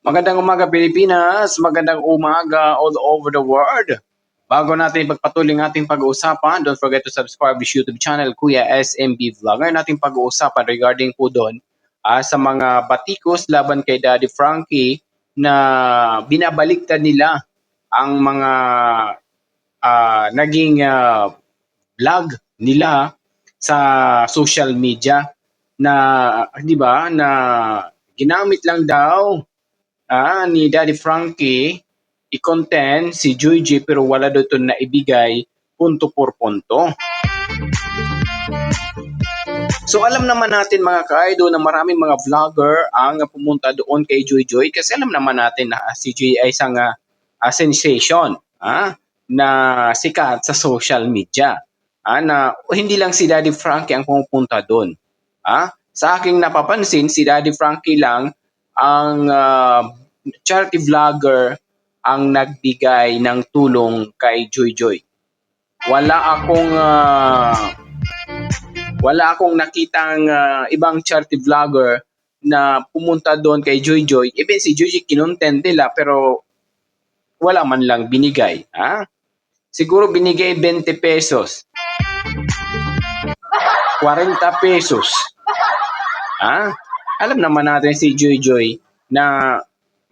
Magandang umaga Pilipinas, magandang umaga all over the world. Bago natin ipagpatuloy ang ating pag-uusapan, don't forget to subscribe to YouTube channel Kuya SMB Vlogger. Natin pag-uusapan regarding po doon sa mga batikos laban kay Daddy Frankie na binabaliktad nila ang mga naging vlog nila sa social media na 'di ba na ginamit lang daw ni Daddy Frankie i-content si Joy J pero wala daw ito naibigay punto por punto. So alam naman natin mga ka-idol na maraming mga vlogger ang pumunta doon kay Joy Joy kasi alam naman natin na si Joy ay isang sensation na sikat sa social media. Na hindi lang si Daddy Frankie ang pumupunta doon. Sa aking napapansin, si Daddy Frankie lang ang charity vlogger ang nagbigay ng tulong kay Joy Joy. Wala akong nakitang ibang charity vlogger na pumunta doon kay Joy Joy. Even si Joy Joy kinontent nila pero wala man lang binigay. Siguro binigay 20 pesos. 40 pesos. Alam naman natin si Joy Joy na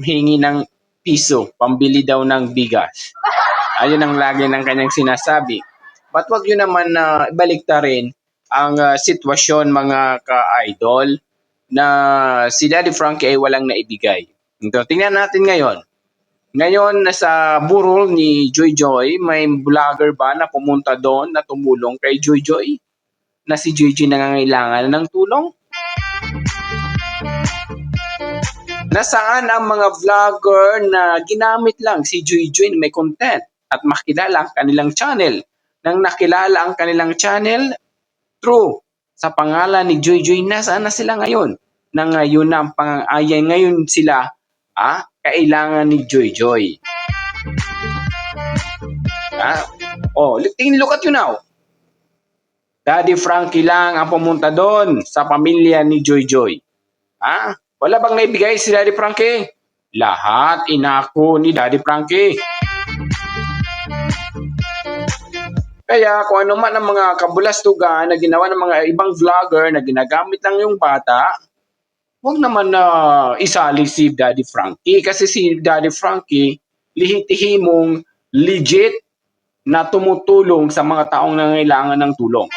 hingi ng piso, pambili daw ng bigas. Ayun ang lagi ng kanyang sinasabi. But wag yun naman na ibaliktarin ang sitwasyon mga ka-idol na si Daddy Frankie ay walang naibigay. So, tingnan natin ngayon. Ngayon, nasa burol ni Joy Joy, may vlogger ba na pumunta doon na tumulong kay Joy Joy? Na si Joy Joy nangangailangan ng tulong? Nasaan ang mga vlogger na ginamit lang si Joy Joy na may content at makilala ang kanilang channel? Nang nakilala ang kanilang channel, true, sa pangalan ni Joy Joy, nasaan na sila ngayon? Na ngayon na ang pang-ayan, ngayon sila kailangan ni Joy Joy. Look at you now. Daddy Frankie lang ang pumunta doon sa pamilya ni Joy Joy. Wala bang naibigay si Daddy Frankie? Lahat inako ni Daddy Frankie. Kaya kung ano man ang mga kabulastugan na ginawa ng mga ibang vlogger na ginagamit lang yung bata, huwag naman na isali si Daddy Frankie. Kasi si Daddy Frankie, lihitihimong legit na tumutulong sa mga taong nangailangan ng tulong.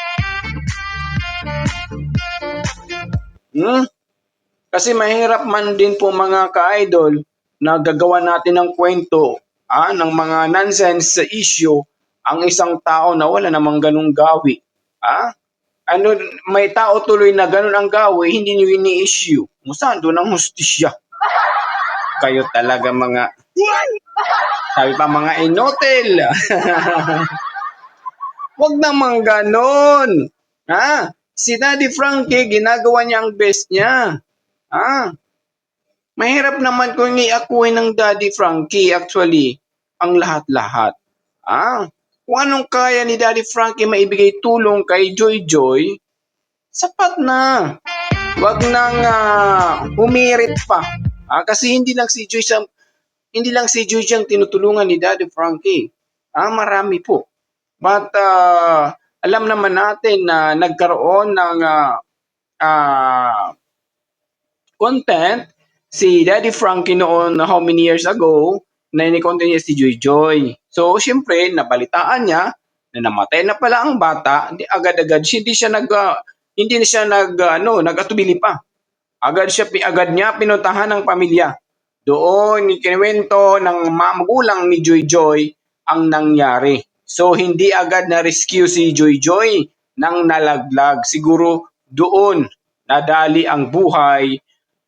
Kasi mahirap man din po mga ka-idol na gagawa natin ng kwento ng mga nonsense issue ang isang tao na wala namang ganung gawi. May tao tuloy na ganun ang gawi, hindi niyo ini-issue. Saan doon ang hustisya? Kayo talaga mga, sabi pa mga inotel. Wag namang ganun. Si Daddy Frankie, ginagawa niya ang best niya. Mahirap naman kung iakuin ng Daddy Frankie actually ang lahat-lahat. Kung anong kaya ni Daddy Frankie maibigay tulong kay Joy Joy, sapat na. Wag nang humirit pa. Kasi hindi lang si Joy ang tinutulungan ni Daddy Frankie. Marami po. But alam naman natin na nagkaroon ng content si Daddy Frankie noon how many years ago na ini-content niya si Joy Joy. So, syempre, nabalitaan niya na namatay na pala ang bata, agad-agad hindi na siya nag-atubili pa. Agad niya pinuntahan ng pamilya. Doon ikinuwento ng magulang ni Joy Joy ang nangyari. So, hindi agad na-rescue si Joy Joy nang nalaglag. Siguro doon nadali ang buhay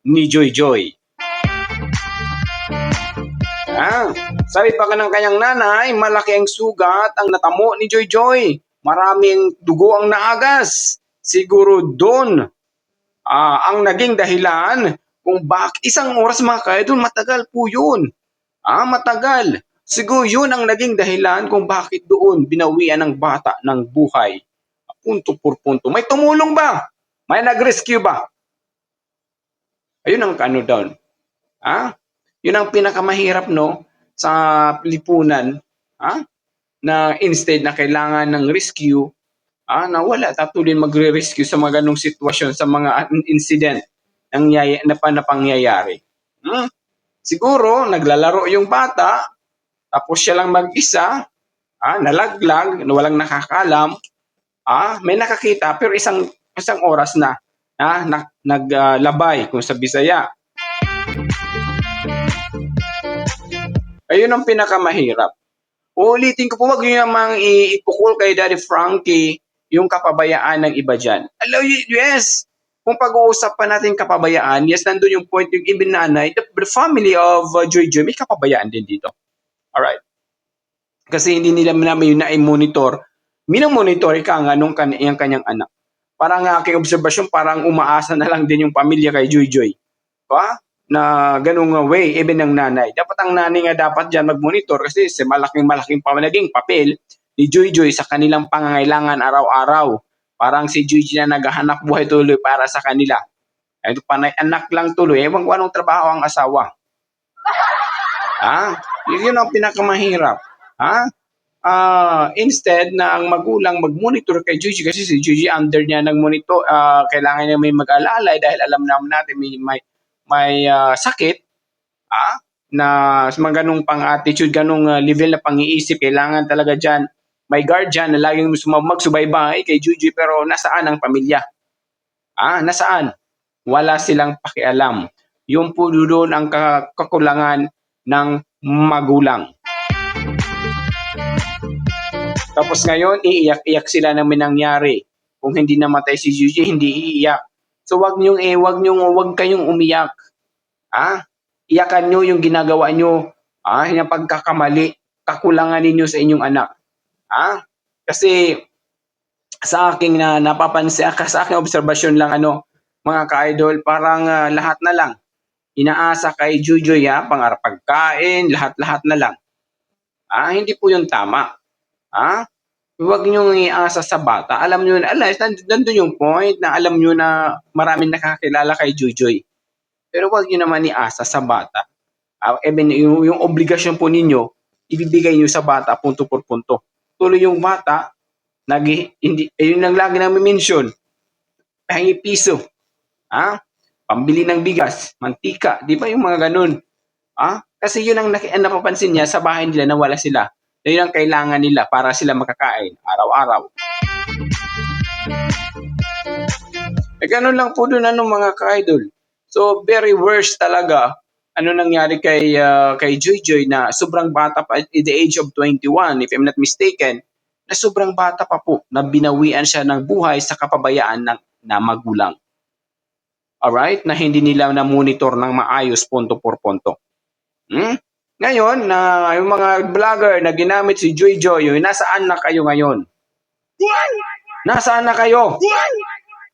ni Joy Joy. Sabi pa ng kanyang nanay, malaki ang sugat ang natamo ni Joy Joy. Maraming dugo ang naagas. Siguro doon ang naging dahilan kung bakit isang oras mga ka-idol, matagal po yun. Matagal. Siguro yun ang naging dahilan kung bakit doon binawian ng bata ng buhay. Punto por punto. May tumulong ba? May nag-rescue ba? Ayun ang ano doon. Yun ang pinakamahirap, no, sa lipunan, na instead na kailangan ng rescue, na wala tatuloy magre-rescue sa mga ganong sitwasyon, sa mga incident na pangyayari. Siguro naglalaro yung bata, tapos siya lang mag-isa, nalaglag, walang nakakalam, may nakakita pero isang isang oras na, naglabay kung sa Bisaya. Ayun ang pinakamahirap. Uulitin ko po, wag niyo namang ipukol kay Daddy Frankie yung kapabayaan ng iba dyan. Yes, kung pag-uusapan natin kapabayaan, yes, nandun yung point, yung ibig nanay, the family of Joy Joy, may kapabayaan din dito. Alright. Kasi hindi nila namin yun na-monitor. Minomonitor ka nga nung yung kanyang anak. Parang aking obserbasyon, parang umaasa na lang din yung pamilya kay Joy Joy. Na ganung way, even ng nanay. Dapat ang nanay nga dapat dyan mag-monitor kasi sa malaking naging papel ni Joy Joy sa kanilang pangangailangan araw-araw. Parang si Joy Joy na naghahanap buhay tuloy para sa kanila. Ito panay anak lang tuloy. Ewan ko anong trabaho ang asawa. Yun ang pinakamahirap. Instead na ang magulang mag-monitor kay Joy Joy kasi si Joy Joy under niya ng monitor, kailangan niya may mag-alalay dahil alam naman natin may sakit, na mga ganung pang-attitude, ganung level na pang-iisip, kailangan talaga dyan may guardian na laging magsubaybay kay Joy Joy, pero nasaan ang pamilya? Nasaan? Wala silang pakialam. Yung po doon ang kakulangan ng magulang. Tapos ngayon, iiyak-iyak sila na may nangyari. Kung hindi namatay si Joy Joy, hindi iiyak. So wag kayong umiyak. Iyakan nyo yung ginagawa nyo, yung pagkakamali, kakulangan ninyo sa inyong anak. Kasi sa aking napapansin, sa aking obserbasyon lang, mga ka-idol, parang lahat na lang inaasa kay Joy Joy, pangarap pagkain, lahat na lang. Hindi po yung tama. Huwag niyong iasa sa bata. Alam niyo na, nandun yung point na alam niyo na maraming nakakilala kay Joy Joy. Pero huwag niyo naman iasa sa bata. Even yung obligasyon po ninyo, ibibigay niyo sa bata punto por punto. Tuloy yung bata, yun lang lagi namin mention, pahingi piso, pambili ng bigas, mantika, di ba yung mga ganun? Kasi yun ang napapansin niya sa bahay nila na wala sila. Yun ang kailangan nila para sila makakain araw-araw. Ganun lang po doon mga ka-idol. So very worst talaga nangyari kay Joy Joy na sobrang bata pa at the age of 21 if I'm not mistaken, na sobrang bata pa po na binawian siya ng buhay sa kapabayaan na magulang. Alright? Na hindi nila na monitor ng maayos punto por punto. Ngayon, yung mga vlogger na ginamit si Joy Joy, nasaan na kayo ngayon? Nasaan na kayo?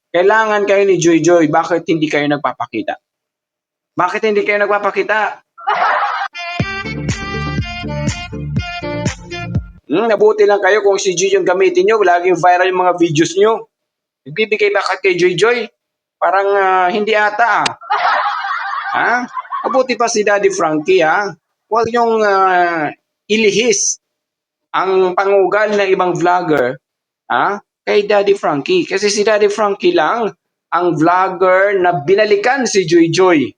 Kailangan kayo ni Joy Joy. Bakit hindi kayo nagpapakita? Bakit hindi kayo nagpapakita? Nabuti lang kayo kung si Joy yung gamitin nyo. Laging viral yung mga videos nyo. Nagbibigay bakit kay Joy Joy? Parang hindi ata. Mabuti pa si Daddy Frankie. Huwag niyong ilihis ang pangugal ng ibang vlogger kay Daddy Frankie. Kasi si Daddy Frankie lang ang vlogger na binalikan si Joy Joy.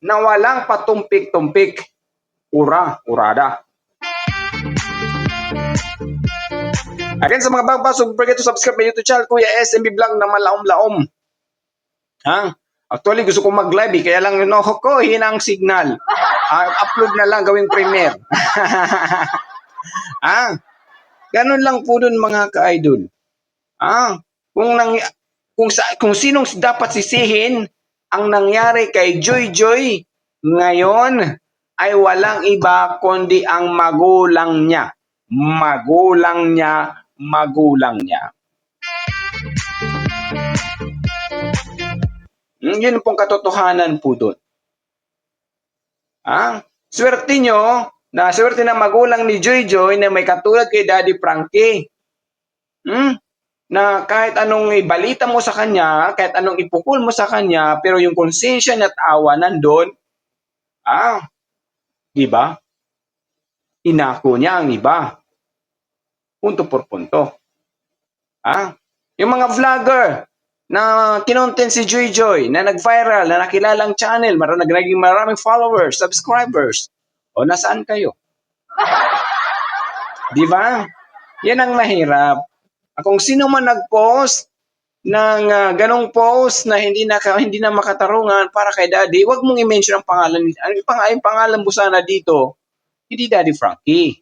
Na walang patumpik-tumpik. Urada. Again, sa mga bago, so don't forget to subscribe my YouTube channel, Kuya SMB Vlog na malaom-laom. Actually, gusto ko mag-live kaya lang ko, hinang signal. Upload na lang, gawing premiere. Ganun lang po dun mga ka-idol. Kung sinong dapat sisihin ang nangyari kay Joy Joy ngayon ay walang iba kundi ang magulang niya. Magulang niya. Yun pong katotohanan po doon. Swerte nyo, na swerte ng magulang ni Joy Joy na may katulad kay Daddy Frankie. na kahit anong ibalita mo sa kanya, kahit anong ipukul mo sa kanya, pero yung konsensya niya at awa nandun, ah, di ba? Inako niya ang iba. Punto por punto. Yung mga vlogger na kinontent si Joy Joy, na nag-viral, na nakilalang channel, naging maraming followers, subscribers. O nasaan kayo? Di ba? Yan ang mahirap. Kung sino man nag-post ng ganong post na hindi na makatarungan para kay Daddy, wag mong i-mention ang pangalan. Ang pangalan mo sana dito, hindi Daddy Frankie.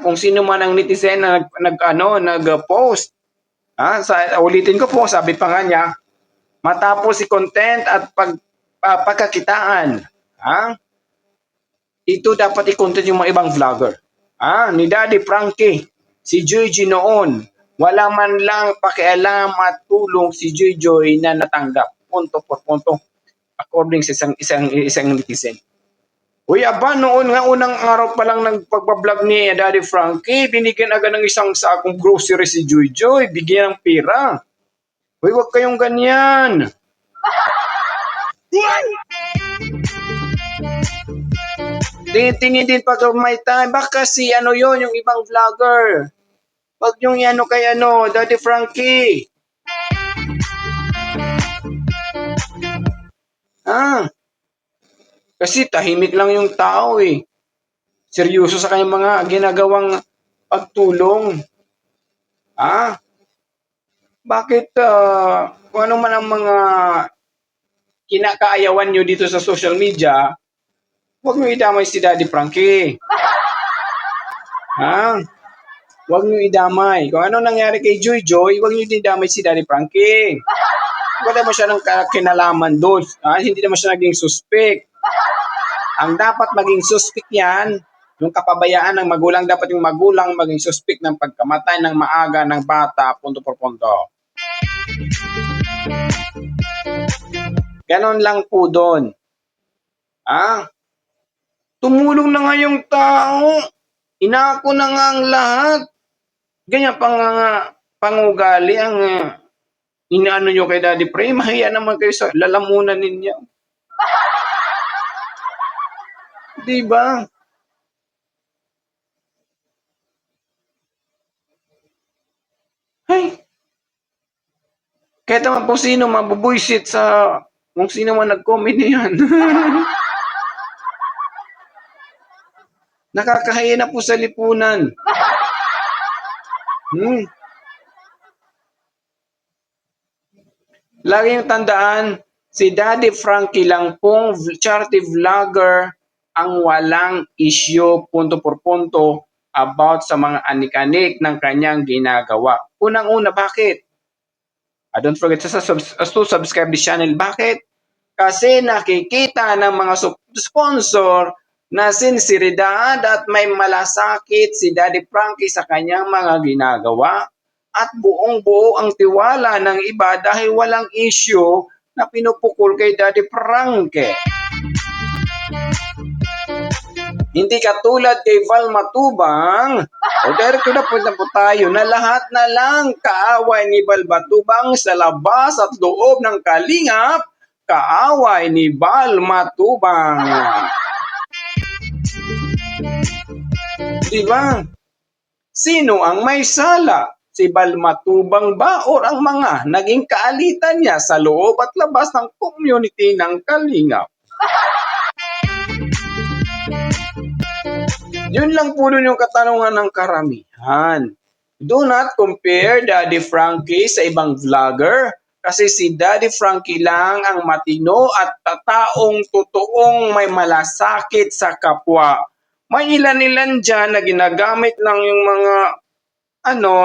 Kung sino man ang netizen na nag-post, ulitin ko po, sabi pa nga niya, matapos si content at pagkakitaan, ito dapat i-content yung mga ibang vlogger. Ni Daddy Frankie, si Joy Joy noon, wala man lang pakialam at tulong si Joy Joy na natanggap. Punto por punto. According sa isang netizen. Uy, noon nga unang araw pa lang ng pagbablog ni Daddy Frankie, binigyan agad ng isang sakong grocery si Joy Joy, bigyan ng pera. Uy, wag kayong ganyan. Tingin din pag may time, baka si yung ibang vlogger. Wag yung kay Daddy Frankie. Kasi tahimik lang yung tao eh. Seryoso sa kanyang mga ginagawang pagtulong. Bakit kung ano man ang mga kinakaayawan nyo dito sa social media, huwag nyo idamay si Daddy Frankie. Huwag nyo idamay. Kung ano nangyari kay Joy Joy, huwag nyo idamay si Daddy Frankie. Wala mo siya ng kinalaman doon. Hindi naman siya naging suspect. Ang dapat maging suspect yan, yung kapabayaan ng magulang, dapat yung magulang maging suspect ng pagkamatay ng maaga ng bata, punto por punto. Ganon lang po doon. Tumulong na nga yung tao. Inako na nga ang lahat. Ganyan pangugali ang inaano nyo kay Daddy Frankie. Mahiya naman kayo sa lalamunan ninyo. Diba? Kahit naman po sino mabubuisit sa kung sino man nag-comment niyan. Nakakahiya na po sa lipunan. Laging tandaan, si Daddy Frankie lang pong charity vlogger ang walang issue punto por punto about sa mga anik-anik ng kanyang ginagawa. Unang-una, bakit? Don't forget to subscribe this channel. Bakit? Kasi nakikita ng mga sponsor na sinseridad at may malasakit si Daddy Frankie sa kanyang mga ginagawa at buong-buo ang tiwala ng iba dahil walang issue na pinupukol kay Daddy Frankie. Hindi katulad kay Val Matubang, direct to the point na po tayo na lahat na lang kaaway ni Val Matubang sa labas at loob ng kalingap, kaaway ni Val Matubang. Diba? Sino ang may sala? Si Val Matubang ba o ang mga naging kaalitan niya sa loob at labas ng community ng kalingap? Yun lang po dun yung katanungan ng karamihan. Do not compare Daddy Frankie sa ibang vlogger kasi si Daddy Frankie lang ang matino at taong totoong may malasakit sa kapwa. May ilan-ilan dyan na ginagamit lang yung mga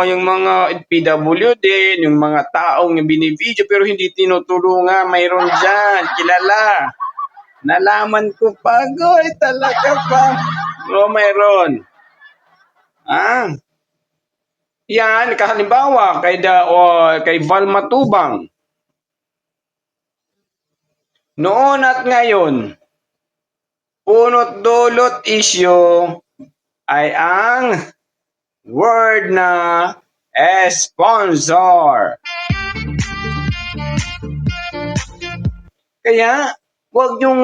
yung mga PWD, yung mga taong binibidyo pero hindi tinutulungan, mayroon dyan, kilala. Nalaman ko pagoy talaga pa. Mayroon. Yan, halimbawa, kay Val Matubang. Noon at ngayon, punot dulot issue ay ang word na sponsor. Kaya, huwag niyong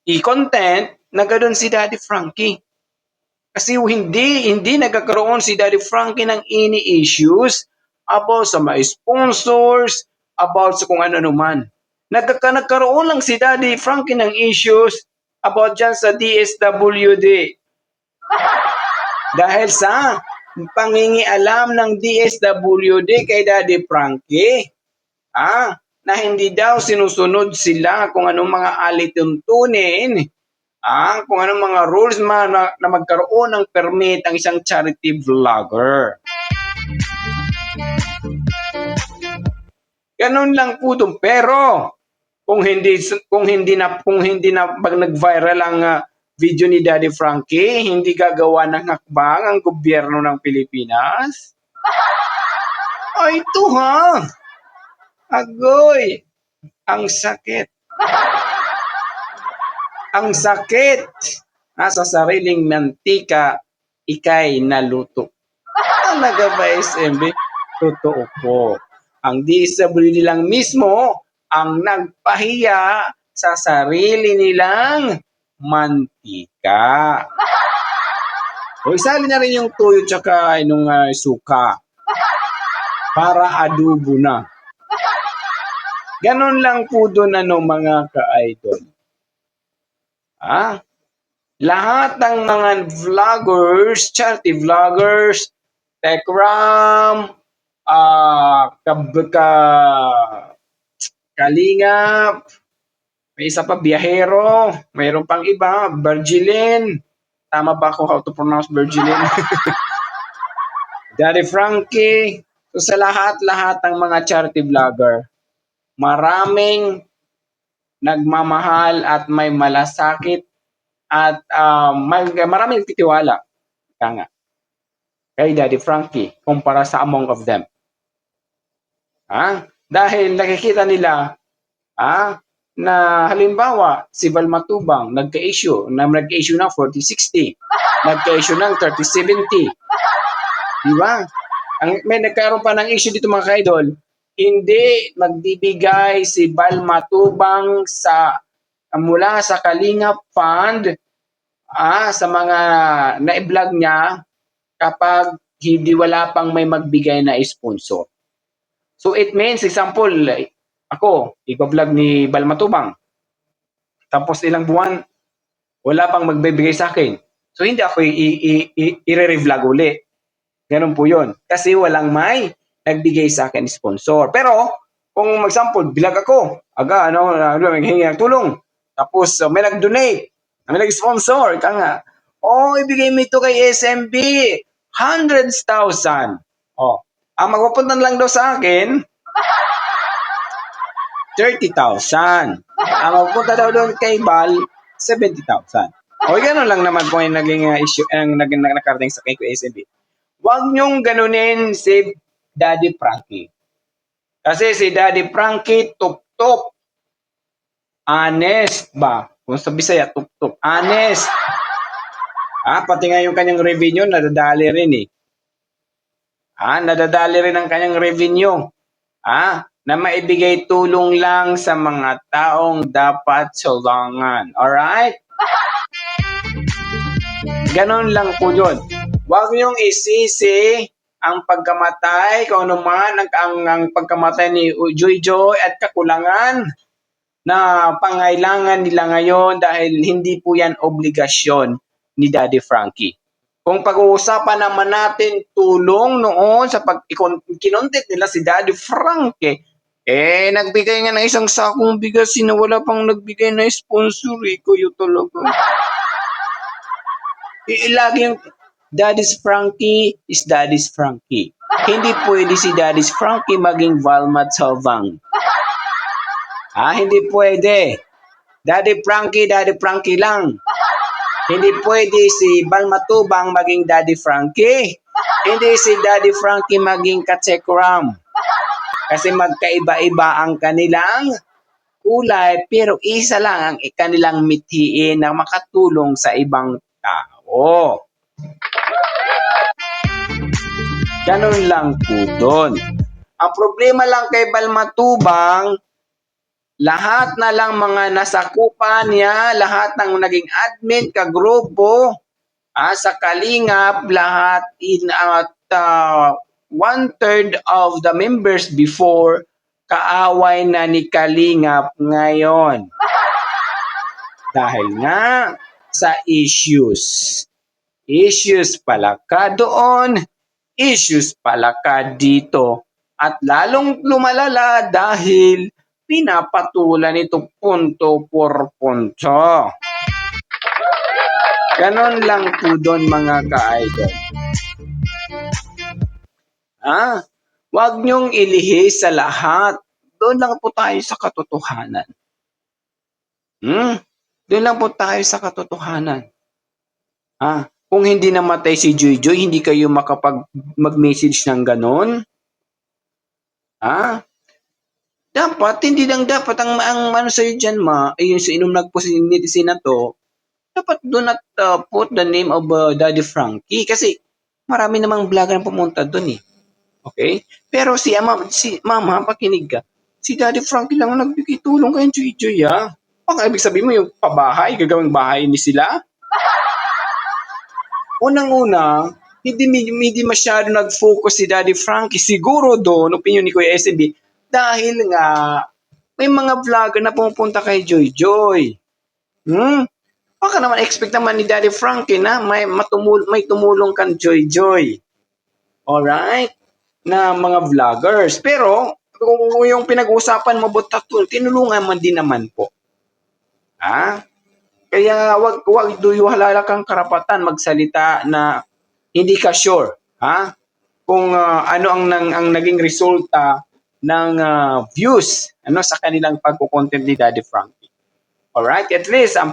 i-content na gano'n si Daddy Frankie. Kasi hindi nagkakaroon si Daddy Frankie ng any issues about sa mga sponsors, about sa kung ano man. Nagkaroon lang si Daddy Frankie ng issues about dyan sa DSWD. Dahil sa pangingialam ng DSWD kay Daddy Frankie, na hindi daw sinusunod sila kung anong mga alituntunin, kung anong mga rules na magkaroon ng permit ang isang charity vlogger. Ganun lang po dun. Pero kung hindi na pag nag-viral ang video ni Daddy Frankie, hindi gagawa ng hakbang ang gobyerno ng Pilipinas. Ay, ito agoy, ang sakit. Ang sakit sa sariling mantika, ikay naluto. Talaga ba, SMB? Totoo po. Ang DSWD lang mismo ang nagpahiya sa sarili nilang mantika. O isali na rin yung tuyo tsaka yung suka para adobo na. Ganon lang po doon mga ka-idol. Lahat ng mga vloggers, charity vloggers, Tekram, Kalingap, may isa pa, Biyahero, mayroon pang iba, Virgilin. Tama ba ako how to pronounce Virgilin? Daddy Frankie. So sa lahat ng mga charity vlogger, maraming nagmamahal at may malasakit at maraming titiwala kay Daddy Frankie kumpara sa among of them. Dahil nakikita nila na halimbawa si Val Matubang nagka-issue ng 4060, nagka-issue ng 3070. Diba? May nagkaroon pa ng issue dito mga ka-idol, hindi magbibigay si Val Matubang mula sa Kalingap Fund sa mga na-vlog niya kapag hindi wala pang may magbigay na sponsor. So it means, example, ako, iba-vlog ni Val Matubang. Tapos ilang buwan, wala pang magbibigay sa akin. So hindi ako i-re-vlog uli. Ganun po yun. Kasi walang may nagbigay sa akin sponsor. Pero, kung example, vlog ako, maghingi ng tulong. Tapos may nag-donate, may nag-sponsor, ibigay mo ito kay SMB, 100,000. Ang magpupuntan lang daw sa akin, 30,000. Ang magpunta daw doon kay Val, 70,000. Gano'n lang naman po yung naging issue, nakarating sa kay SMB. Huwag niyong ganunin si Daddy Frankie. Kasi si Daddy Frankie, tup-tup. Honest ba? Kung sa Bisaya, tup-tup. Honest. Pati nga yung kanyang revenue, nadadali rin eh. Nadadali rin ang kanyang revenue. Na maibigay tulong lang sa mga taong dapat sulungan. Alright? Ganon lang po yun. Huwag niyong isisi ang pagkamatay, kung ano man ang pagkamatay ni Joy Joy at kakulangan na pangailangan nila ngayon dahil hindi po yan obligasyon ni Daddy Frankie. Kung pag-uusapan naman natin tulong noon sa kinontent nila si Daddy Frankie, nagbigay nga ng isang sakong bigas na wala pang nagbigay na sponsor. Kuyo talaga. Laging Daddy's Frankie is Daddy's Frankie. Hindi pwede si Daddy's Frankie maging Val Matubang. Hindi pwede. Daddy Frankie lang. Hindi pwede si Val Matubang maging Daddy Frankie. Hindi si Daddy Frankie maging Katekram. Kasi magkaiba-iba ang kanilang kulay, pero isa lang ang kanilang mithiin na makatulong sa ibang tao. Ganun lang po doon. Ang problema lang kay Balmatubang, lahat na lang mga nasakupan niya, lahat ng naging admin kagrupo, sa Kalingap, lahat in at one-third of the members before, kaaway na ni Kalingap ngayon. Dahil nga sa issues. Issues pala ka doon, issues pala ka dito. At lalong lumalala dahil pinapatulan ito punto por punto. Ganon lang po doon mga ka-idol. Huwag niyong ilihis sa lahat. Doon lang po tayo sa katotohanan. Doon lang po tayo sa katotohanan. Kung hindi namatay si Joy Joy, hindi kayo mag-message ng ganon? Dapat, hindi lang dapat ang ano sa'yo dyan, yung sa inom nagpositin na to, dapat do not put the name of Daddy Frankie kasi marami namang vlogger na pumunta doon eh. Okay? Pero si Mama, pakinig ka. Si Daddy Frankie lang ang nagbigay tulong kay Joy Joy Baka ibig sabihin mo yung pabahay, gagawing bahay ni sila? Unang-una, hindi masyado nag-focus si Daddy Frankie. Siguro doon, opinion ni Kuya SB, dahil nga may mga vlogger na pumupunta kay Joy Joy. Baka naman expect naman ni Daddy Frankie na may tumulong kang Joy Joy. Alright? Na mga vloggers. Pero, kung yung pinag-uusapan mo about tattoo, tinulungan man din naman po. Kaya wag halala kang karapatan magsalita na hindi ka sure, kung ano ang naging resulta ng views sa kanilang pagko-content ni Daddy Frankie. Alright? At least ang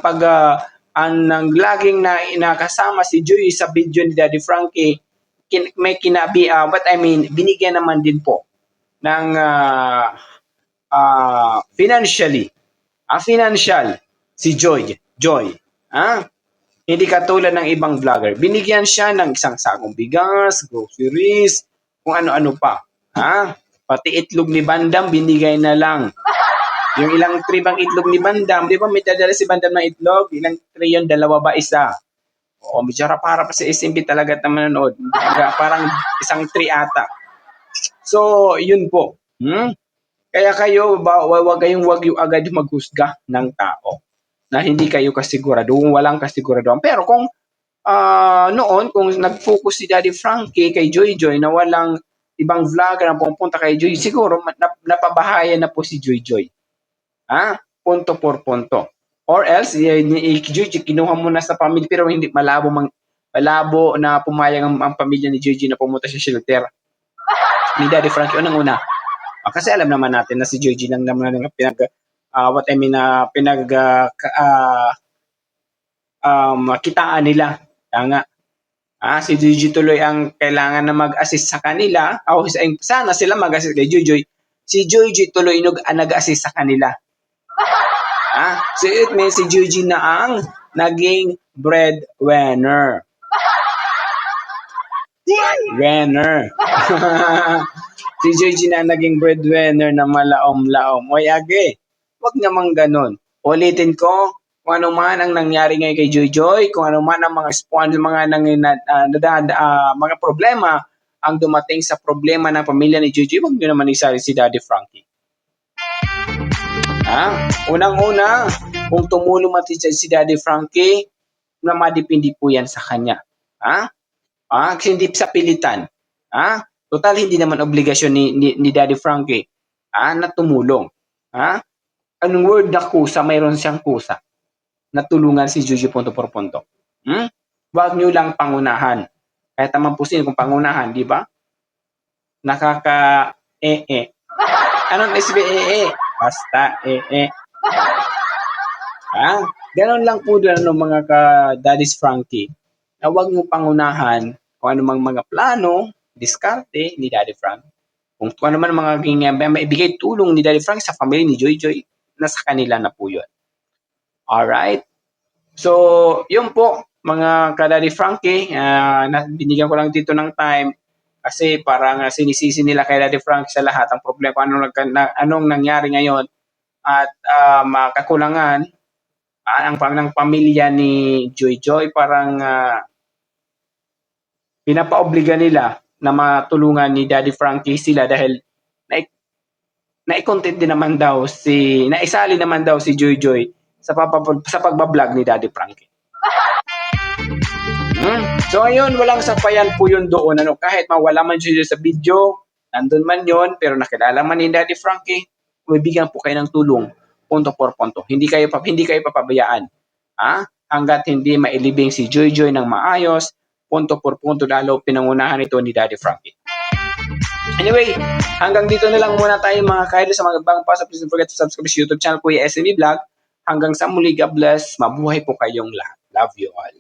ang laging nakasama si Joy sa video ni Daddy Frankie, may binigyan naman din po ng financial si Joy. Hindi katulad ng ibang vlogger. Binigyan siya ng isang sakong bigas, groceries, kung ano-ano pa. Pati itlog ni Bandam, binigay na lang. Yung ilang tray bang itlog ni Bandam, di ba may dadala si Bandam ng itlog? Ilang tray yun, dalawa ba, isa? Medyo para pa sa SMB talaga at manonood. Parang isang tray ata. So, yun po. Kaya kayo, wag yung agad maghusga ng tao na hindi kayo kasigurado, walang kasiguraduhan. Pero kung noon, kung nag-focus si Daddy Frankie kay Joy Joy na walang ibang vlogger na pumunta kay Joy, siguro napabahayan na po si Joy Joy. Punto por punto. Or else, Joy Joy, kinuha mo na sa family pero hindi malabo na pumayag ang pamilya ni Joy Joy na pumunta sa shelter ni Daddy Frankie. Unang-una, kasi alam naman natin na si Joy Joy lang naman ang kitaan nila. Si Joy tuloy ang kailangan na mag-assist sa kanila. Sana sila mag-assist kay Joy. Si Joy tuloy nag-assist sa kanila. So it means si Joy na ang naging breadwinner. Si Joy na naging breadwinner na malaom-laom. Wag namang ganun. Ulitin ko, kung ano man ang nangyari ngayon kay Joy, kung ano man ang mga sponsor, mga problema ang dumating sa problema ng pamilya ni Joy, wag nyo naman isali si Daddy Frankie. Unang-una, kung tumulong si Daddy Frankie, na madipindi po yan sa kanya. Kasi hindi sa pilitan. Total, hindi naman obligasyon ni Daddy Frankie na tumulong. Anong word na kusa, mayroon siyang kusa na tulungan si Jojo punto por punto. Huwag nyo lang pangunahan. Kahit naman po sino kung pangunahan, di ba? Anong SBE? Basta ganon lang po doon mga ka-Daddy's Frankie. Na huwag nyo pangunahan kung anumang mga plano, diskarte ni Daddy Frank. Kung ano man mga maibigay tulong ni Daddy Frank sa family ni Joy, nasa kanila na po yun. Alright? So, yun po, mga ka-Daddy Frankie, binigyan ko lang dito ng time Kasi parang sinisisi nila kay Daddy Frank sa lahat ang problema kung anong nangyari ngayon at kakulangan ng pamilya ni Joy Joy parang pinapaobliga nila na matulungan ni Daddy Frankie sila dahil na nai-content din naman daw naisali naman daw si Joy Joy sa pagbablog ni Daddy Frankie. So ayun, walang sapayan po yun doon. Kahit mawala man siya sa video, nandun man yun, pero nakilala man ni Daddy Frankie, bibigyan po kayo ng tulong, punto por punto. Hindi kayo papabayaan. Hanggat hindi mailibing si Joy Joy ng maayos, punto por punto, lalo pinangunahan ito ni Daddy Frankie. Anyway, hanggang dito na lang muna tayo mga kaidol sa mga bagong pasok. Please don't forget to subscribe sa YouTube channel ko, yung SME Vlog. Hanggang sa muli, God bless. Mabuhay po kayong lahat. Love you all.